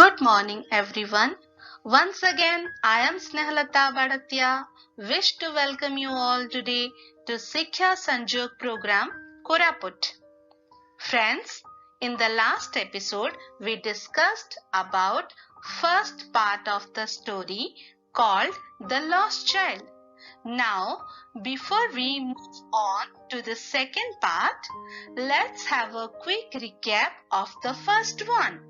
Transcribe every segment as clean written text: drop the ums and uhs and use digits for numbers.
Good morning, everyone. Once again, I am Snehalata Badatia. Wish to welcome you all today to Sikhya Sanjog program, Koraput. Friends, in the last episode, we discussed about first part of the story called The Lost Child. Now, before we move on to the second part, let's have a quick recap of the first one.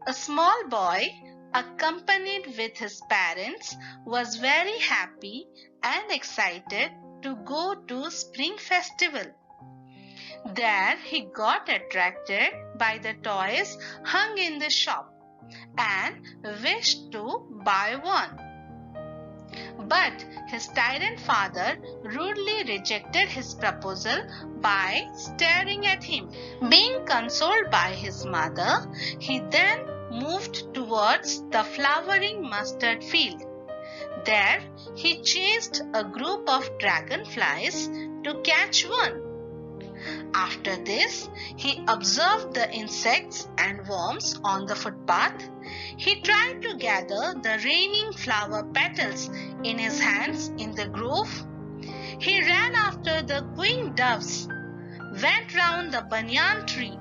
A small boy, accompanied with his parents, was very happy and excited to go to Spring Festival. There he got attracted by the toys hung in the shop and wished to buy one. But his tyrant father rudely rejected his proposal by staring at him. Being consoled by his mother, he then moved towards the flowering mustard field. There he chased a group of dragonflies to catch one. After this, he observed the insects and worms on the footpath. He tried to gather the raining flower petals in his hands in the grove. He ran after the cooing doves, went round the banyan tree,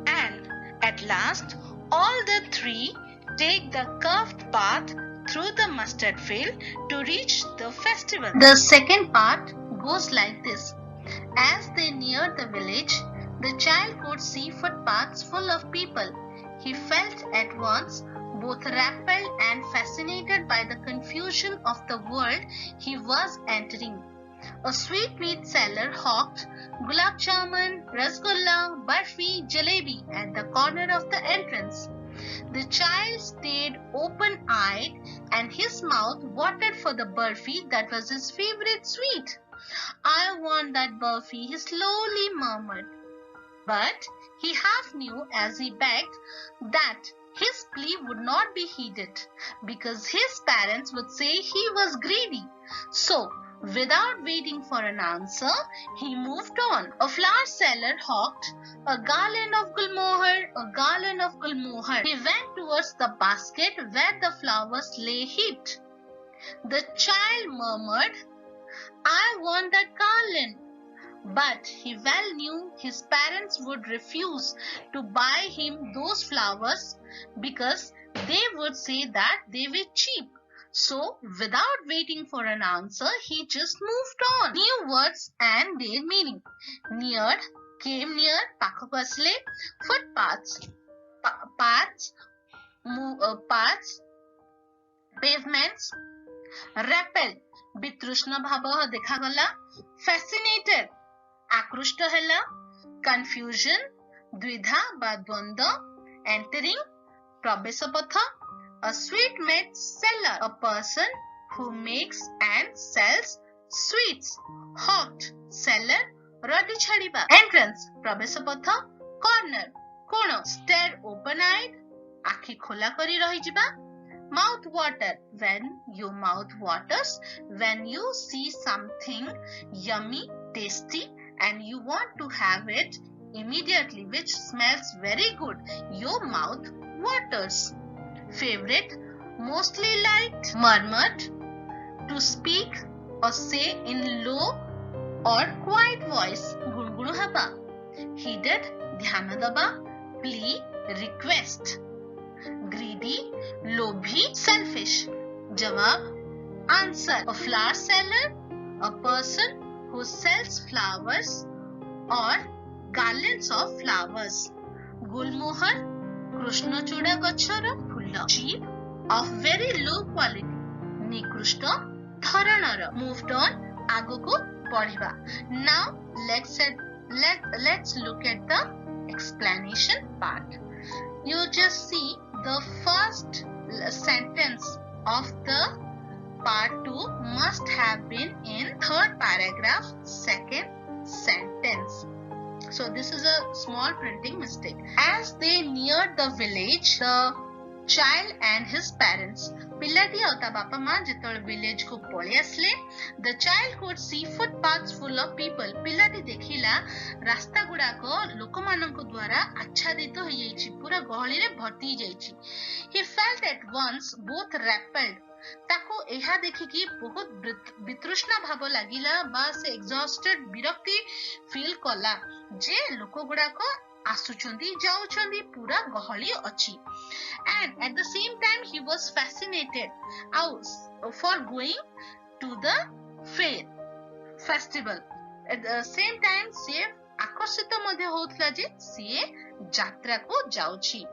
and at last all the three take the curved path through the mustard field to reach the festival. The second part goes like this. As they neared the village, the child could see footpaths full of people. He felt at once both repelled and fascinated by the confusion of the world he was entering. A sweetmeat seller hawked gulab jamun, rasgulla, barfi, jalebi at the corner of the entrance. The child stayed open-eyed and his mouth watered for the barfi that was his favorite sweet. "I want that barfi," he slowly murmured. But he half knew as he begged that his plea would not be heeded because his parents would say he was greedy. So, without waiting for an answer, he moved on. A flower seller hawked a garland of gulmohar, a garland of gulmohar. He went towards the basket where the flowers lay heaped. The child murmured, "I want that garland." But he well knew his parents would refuse to buy him those flowers because they would say that they were cheap. So, without waiting for an answer, he just moved on. New words and their meaning. Neared, came near, pakapasle, footpaths, paths, paths, pavements, repelled, ବିତୃଷ୍ଣ ଭାବ ଦେଖାଗଲା, fascinated, ଆକୃଷ୍ଟ ହେଲା, confusion, ଦ୍ୱିଧା ବା ଦ୍ୱନ୍ଦ, entering, ପ୍ରବେଶ ପଥ, a sweetmeat seller, a person who makes and sells sweets, hawked, seller, ରଡ଼ି ଛାଡ଼ିବା, entrance, ପ୍ରବେଶ ପଥ, corner, କୋଣ, stare open-eyed, ଆଖି ଖୋଲା କରି ରହିଯିବା, mouth water, when your mouth waters, when you see something yummy, tasty, and you want to have it immediately, which smells very good, your mouth waters. Favorite, mostly liked, murmured, to speak or say in low or quiet voice, गुणगुण हवा, heeded, ध्यान दबा, plea, request, greedy, लोभी, selfish. जवाब, answer. A flower seller, a person who sells flowers or garlands of flowers. गुलमोहर, କୃଷ୍ଣଚୂଡ଼ା ଗଛର ଫୁଲ. cheap, of very low quality. ନିକୃଷ୍ଟ ଧରଣର. moved on, ଆଗକୁ ବଢିବା. Now let's look at the explanation part. You just see the first sentence of the part 2 must have been in third paragraph, second sentence. So this is a small printing mistake. As they neared the village, the child and his parents पिलाटी और ता बापा माँ जितने village को पळे आसले the child could see footpaths full of people पिलाटी देखिला रास्ता गुडा को लोक मानक द्वारा आच्छादित हो जाइछि पूरा गहली रे भर्ती जाइछि he felt at once both repelled ताको एहा देखिकी बहुत वितृष्णा भाव लागिला बा से एग्जॉस्टेड विरक्ति फील कला जे लोक गुडा को आसुचंदी जाउचंदी पूरा गहली अछि and at the same time he was fascinated out for going to the fair festival at the same time से आकर्षित मध्ये होतला जे से यात्रा को जाउछि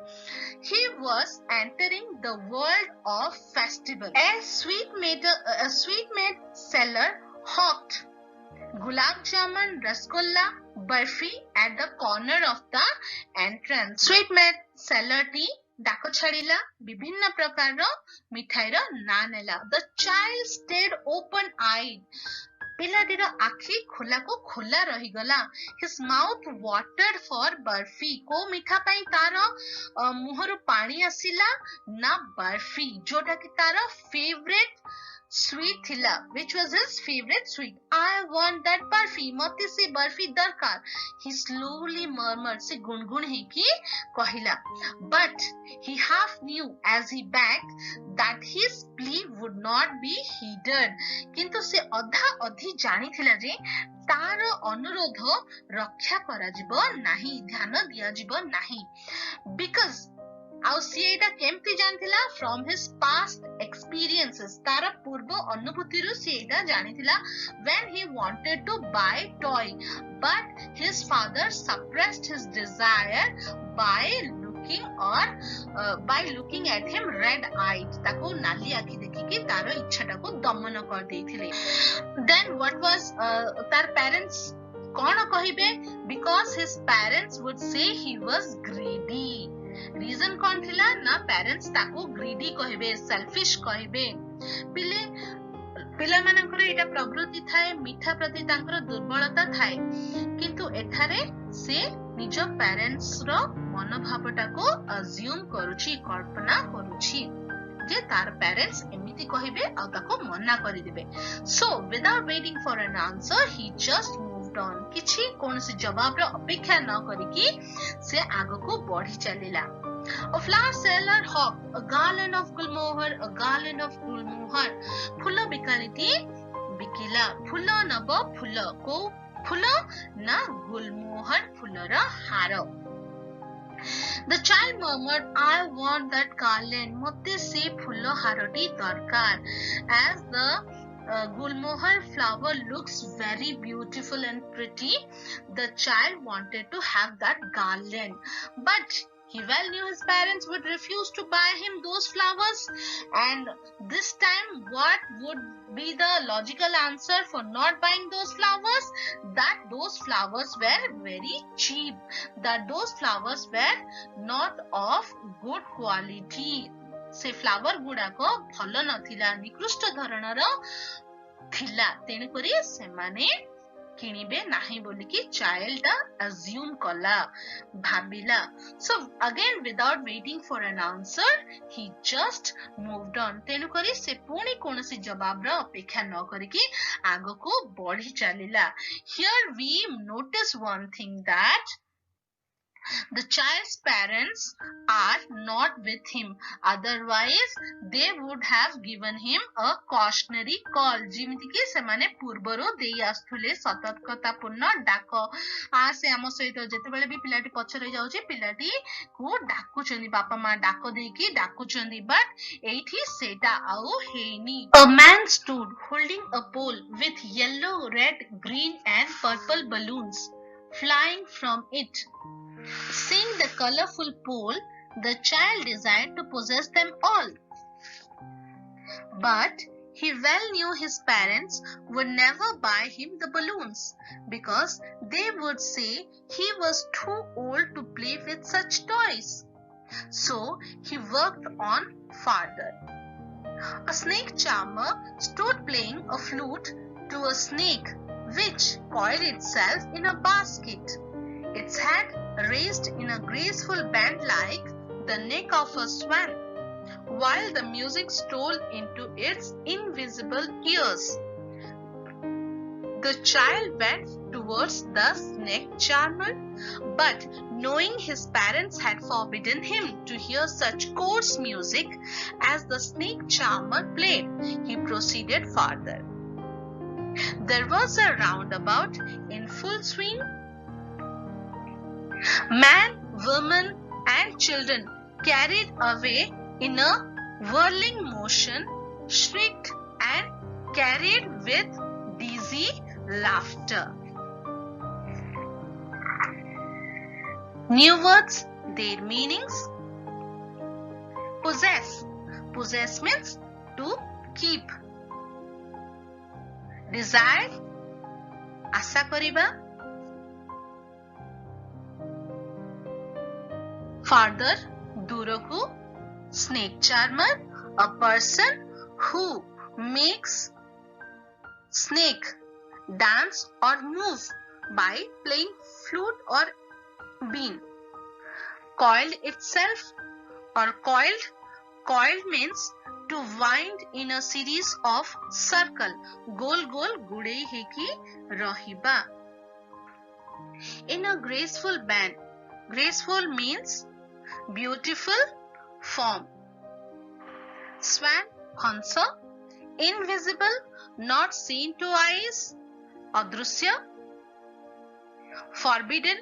he was entering the world of festival a sweet made seller hawked gulab jamun rasgulla burfi at the corner of the entrance sweet made seller T डाक छाड़िला विभिन्न प्रकार रो मिठाई रो ना नेला the child stayed open eyed पिलाटीर आखि खोला को खोला रही गला his mouth watered for burfi को मिठा पाई तार मुहरु पानी आसिला ना बर्फी जोटा कि तार फेवरेट sweet थिला which was his favorite sweet I want that burfi मते से बर्फी दरकार he slowly murmured से गुनगुन ही की कहिला but he half knew as he begged that his plea would not be heeded किंतु से अधा अधि जानी थिला जे तार अनुरोध रक्षा करा जिवो नाही ध्यान दिया जिवो नाही because आउ सीएटा केमती जानथिला फ्रॉम हिज पास्ट एक्सपीरियंसेस तार पूर्व अनुभूति रु सीएटा जानिथिला when he wanted to buy toy but his father suppressed his desire by looking at him red eyed ताको नाली आखि देखि कि तार इच्छाटा को दमन कर देथिले then what was तार parents कोन कहिबे because his parents would say he was greedy reason कौन थिला ना पेरेंट्स ताको ग्रीडी कहबे सेल्फिश कहबे पिला मानकर एटा प्रवृत्ति थाए मिठा प्रति तांकर दुर्बलता थाए किंतु एठारे से निज पेरेंट्स रो मनोभावटा को अज्यूम करूची कल्पना करूची जे तार पेरेंट्स एमिति कहबे आ ताको मना करि देबे so without waiting for an answer he just किछि कोनसी जवाब रो अपेक्षा न करिकी से आगो को बढ़ी चलिला A flower seller hawked a garland of gulmohar fool बिकालिती Bikila फूल नब फूल को फूल न गुलमोहर फूलर हार The child murmured, I want that garland. मते से फूल हारटी दरकार as the Gulmohar flower looks very beautiful and pretty. The child wanted to have that garland, but he well knew his parents would refuse to buy him those flowers. And this time, what would be the logical answer for not buying those flowers? That those flowers were very cheap. That those flowers were not of good quality. से flower गुडा को भल नथिला निकृष्ट धरणर थिला तेनु करी से माने किनिबे नाही बोली कि चाइल्ड अज्यूम कला भाबिला so again without waiting for an answer he just moved on तेनु करी से पुणी कोनसी जवाब रा अपेक्षा न करी कि आगो को बढ़ी चलिला here we notice one thing that the child's parents are not with him otherwise they would have given him a cautionary call जिमिति कि से माने पूर्वरो देई आस्थुले सतर्कतापूर्ण डाक आ से हम सहित जेतेबेले भी पिलाटी पछरे जाउची पिलाटी को डाकुचंदी बापा मां डाक देकी डाकुचंदी बट एठी सेटा आउ हेनी a man stood holding a pole with yellow red green and purple balloons flying from it. Seeing the colorful pole, the child desired to possess them all. But he well knew his parents would never buy him the balloons because they would say he was too old to play with such toys. So he worked on farther. A snake charmer stood playing a flute to a snake which coiled itself in a basket. Its head raised in a graceful bend like the neck of a swan. while the music stole into its invisible ears. The child went towards the snake charmer, but knowing his parents had forbidden him to hear such coarse music as the snake charmer played, he proceeded farther. There was a roundabout in full swing. Man, women, and children carried away in a whirling motion, shrieked and carried with dizzy laughter. New words, their meanings. Possess. Possess means to keep. Desire, आशा करिबा. Farther, दूरकु. Snake charmer, a person who makes snake dance or move by playing flute or bean. Coiled itself or coiled. Coiled means to wind in a series of circle. Gol gol gudei heki rahiba. In a graceful band. Graceful means beautiful form. Swan, hansa. Invisible, not seen to eyes. Adrusya. Forbidden,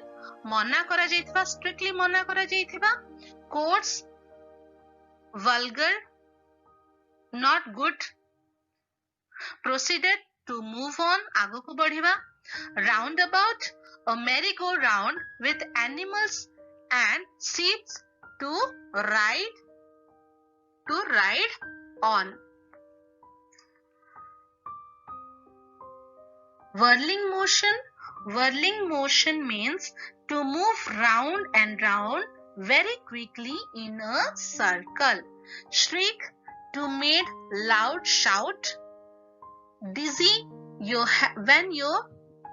मना करा जाइथिबा, strictly मना करा जाइथिबा. Coarse, vulgar, not good. Proceeded, to move on, आगको बढ़िबा. Roundabout, a merry-go-round with animals and seats to ride on. Whirling motion. Whirling motion means to move round and round very quickly in a circle. Shriek, to make loud shout. Dizzy, when your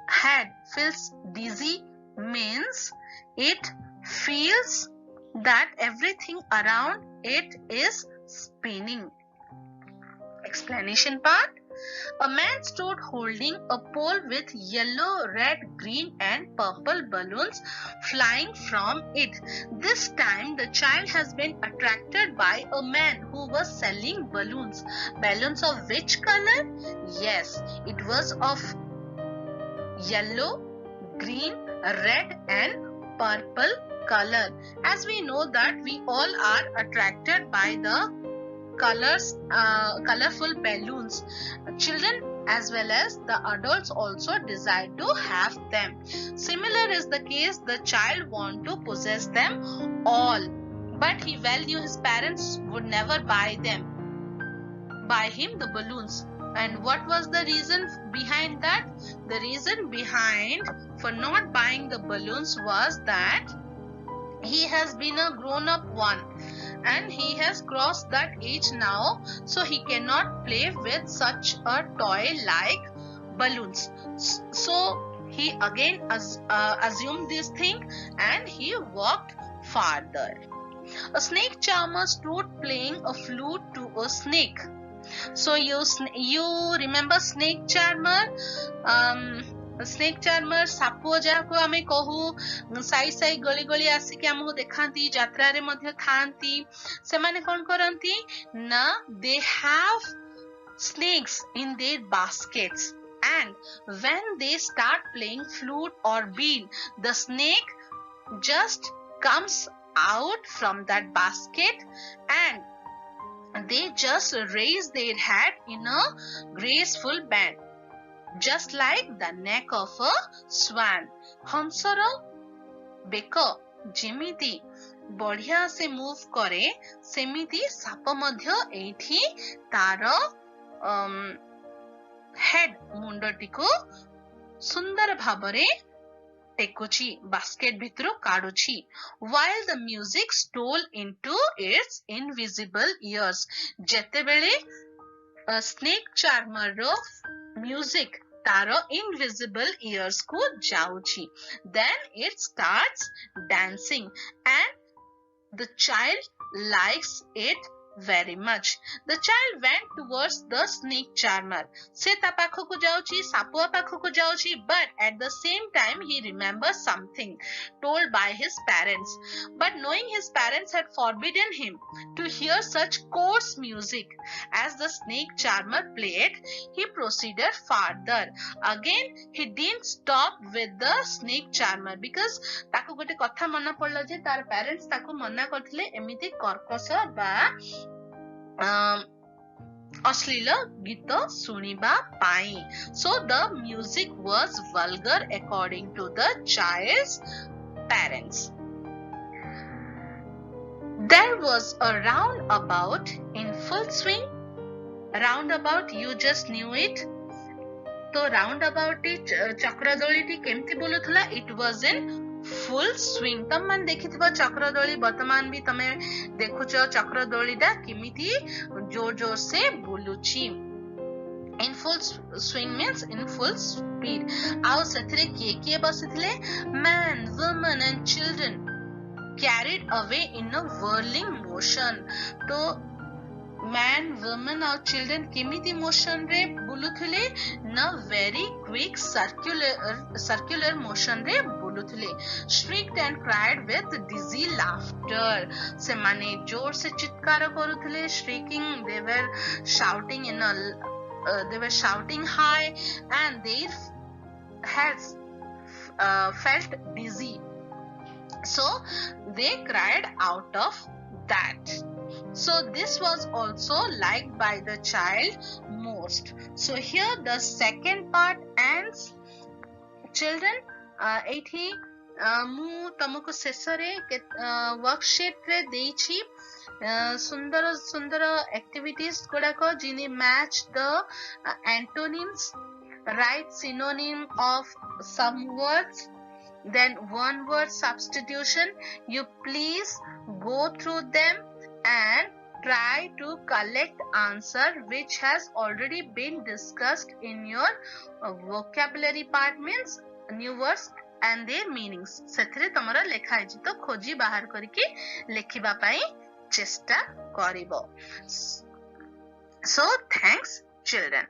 head feels dizzy means it feels that everything around it is spinning. Explanation part. A man stood holding a pole with yellow, red, green and purple balloons flying from it. This time the child has been attracted by a man who was selling balloons. Balloons of which color? Yes, it was of yellow, green, red and purple color. As we know that we all are attracted by the colorful balloons. Children as well as the adults also desire to have them. Similar is the case, the child want to possess them all, but he value his parents would never buy him the balloons. And what was the reason behind that? The reason behind for not buying the balloons was that he has been a grown-up one and he has crossed that age now, so he cannot play with such a toy like balloons. So he again assumed this thing and he walked farther. A snake charmer stood playing a flute to a snake. So you remember snake charmer? Snake charmer सापुआ जाको आमे कहू साई साई गली गली आसिक आमको देखांती यात्रा रे मध्य थांती से माने कोन करंती ना they have snakes in their baskets, and when they start playing flute or bean, the snake just comes out from that basket and they just raise their head in a graceful bend, just like the neck of a swan. हंसर बेक जेमिति बढ़िया से move करे सेमिति shop मध्य एठी तार head मुंडटी को सुंदर भाबरे टेकुची बास्केट भितरो काडुची. While the music stole into its invisible ears, जेते बेले स्नेक चार्मर रो म्यूजिक तारो invisible ears को जाउची, then it starts dancing and the child likes it very much. The child went towards the snake charmer. Se ta pakhku jauchi, sapua pakhku jauchi, but at the same time he remembers something told by his parents. But knowing his parents had forbidden him to hear such coarse music, as the snake charmer played, he proceeded farther. Again he didn't stop with the snake charmer because taku gote katha mana padla je tar parents taku mana karthile emiti कर्कश बा अश्लील गीत सुनिबा पाई. So the music was vulgar according to the child's parents. There was a roundabout in full swing. Roundabout, you just knew it. तो roundabout चक्रदोली T केमती बोलुथला? It was in full swing. तम मन देखिथिबो चक्रदोली, वर्तमान भी तमे देखुचो चक्रदोलीटा केमिति जोर जोर से बोलुची. In full swing means in full speed. आउ सेथिरे किए बसिथिले? Man, women and children carried away in a whirling motion. तो man, women और children केमिति motion रे बुलुथिले? न very quick circular motion रे बुलुथिले. Shrieked and cried with dizzy laughter. से माने जोर से चित्कार करुथिले. Shrieking, they were shouting they were shouting high, and their heads felt dizzy. So they cried out of that. So this was also liked by the child most. So here the second part ends. Children, एठी मु तमको शेषरे worksheet रे देइछि सुंदर सुंदर activities गुड़ाक जिनि match the antonyms, write synonym of some words, then one word substitution. You please go through them and try to collect answer which has already been discussed in your vocabulary part, means new words and their meanings. सेथिरे तमरा लेखा है तो खोजी बाहर करके लेखिबा पाई चेष्टा करिवो. So thanks children.